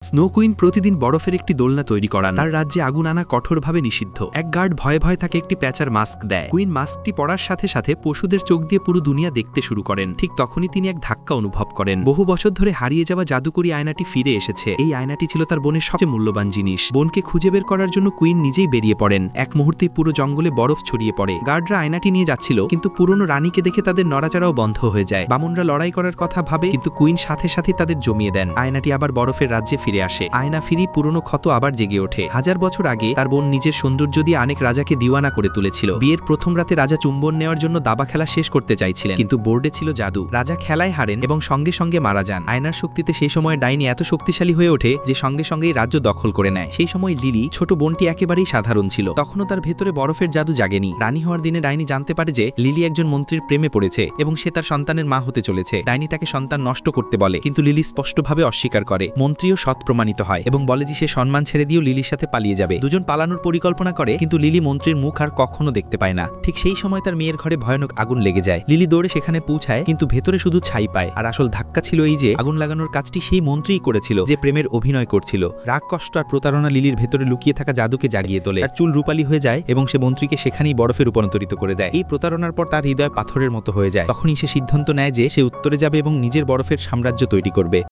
Snow queen প্রতিদিন বরফের একটি দোলনা তৈরি করান। তার রাজ্যে আগুন আনা কঠোরভাবে নিষিদ্ধ। এক গার্ড ভয়ে ভয়ে তাকে একটি প্যাঁচার মাস্ক দেয়। কুইন মাস্কটি পরার সাথে সাথে পশুদের চোখ দিয়ে পুরো দুনিয়া দেখতে শুরু করেন। ঠিক তখনই তিনি এক ধাক্কা অনুভব করেন। বহু বছর ধরে হারিয়ে যাওয়া জাদুকরী আয়নাটি ফিরে এসেছে। এই আয়নাটি ছিল তার বোনের সবচেয়ে মূল্যবান জিনিস। বোনকে খুঁজে বের করার জন্য কুইন নিজেই বেরিয়ে পড়েন। এক মুহূর্তেই পুরো জঙ্গলে বরফ ছড়িয়ে পড়ে। গার্ডরা আয়নাটি নিয়ে যাচ্ছিল, কিন্তু পুরনো রানীকে দেখে তাদের নড়াচড়াও বন্ধ হয়ে যায়। বামুনরা লড়াই করার কথা ভাবে, কিন্তু কুইন সাথে সাথে তাদের জমিয়ে দেন। আয়নাটি আবার বরফের রাজ্যে ফিরে আসে। আয়না ফিরি পুরনো ক্ষত আবার জেগে ওঠে। হাজার বছর আগে তার বোন নিজের সৌন্দর্য দিয়ে অনেক রাজাকে দিওয়ানা করে তুলেছিল। বিয়ের প্রথম রাতে রাজা চুম্বন নেওয়ার জন্য দাবা খেলা শেষ করতে চাইছিলেন, কিন্তু বোর্ডে ছিল জাদু। রাজা খেলায় হারেন এবং সঙ্গে সঙ্গে মারা যান। আয়নার শক্তিতে সেই সময় ডাইনি এত শক্তিশালী হয়ে ওঠে যে সঙ্গে সঙ্গেই রাজ্য দখল করে নেয়। সেই সময় লিলি, ছোট বোনটি, একেবারেই সাধারণ ছিল। তখনও তার ভেতরে বরফের জাদু জাগেনি। রানী হওয়ার দিনে ডাইনি জানতে পারে যে লিলি একজন মন্ত্রীর প্রেমে পড়েছে এবং সে তার সন্তানের মা হতে চলেছে। ডাইনি তাকে সন্তান নষ্ট করতে বলে, কিন্তু লিলি স্পষ্টভাবে অস্বীকার করে। মন্ত্রীও সৎ প্রমাণিত হয় এবং বলে যে সে সম্মান ছেড়ে দিয়েও লিলির সাথে পালিয়ে যাবে। দুজন পালানোর পরিকল্পনা করে, কিন্তু লিলি মন্ত্রীর মুখ আর কখনো দেখতে পায় না। ঠিক সেই সময় তার মেয়ের ঘরে ভয়ানক আগুন লেগে যায়। লিলি দৌড়ে সেখানে পৌঁছায়, কিন্তু ভেতরে শুধু ছাই পায়। আর আসল ধাক্কা ছিল এই যে আগুন লাগানোর কাজটি সেই মন্ত্রীই করেছিল যে প্রেমের অভিনয় করছিল। রাগ, কষ্ট আর প্রতারণা লিলির ভেতরে লুকিয়ে থাকা জাদুকে জাগিয়ে তোলে। তার চুল রূপালী হয়ে যায় এবং সে মন্ত্রীকে সেখানেই বরফে রূপান্তরিত করে দেয়। এই প্রতারণার পর তার হৃদয় পাথরের মতো হয়ে যায়। তখনই সে সিদ্ধান্ত নেয় যে সে উত্তরে যাবে এবং নিজের বরফের সাম্রাজ্য তৈরি করবে।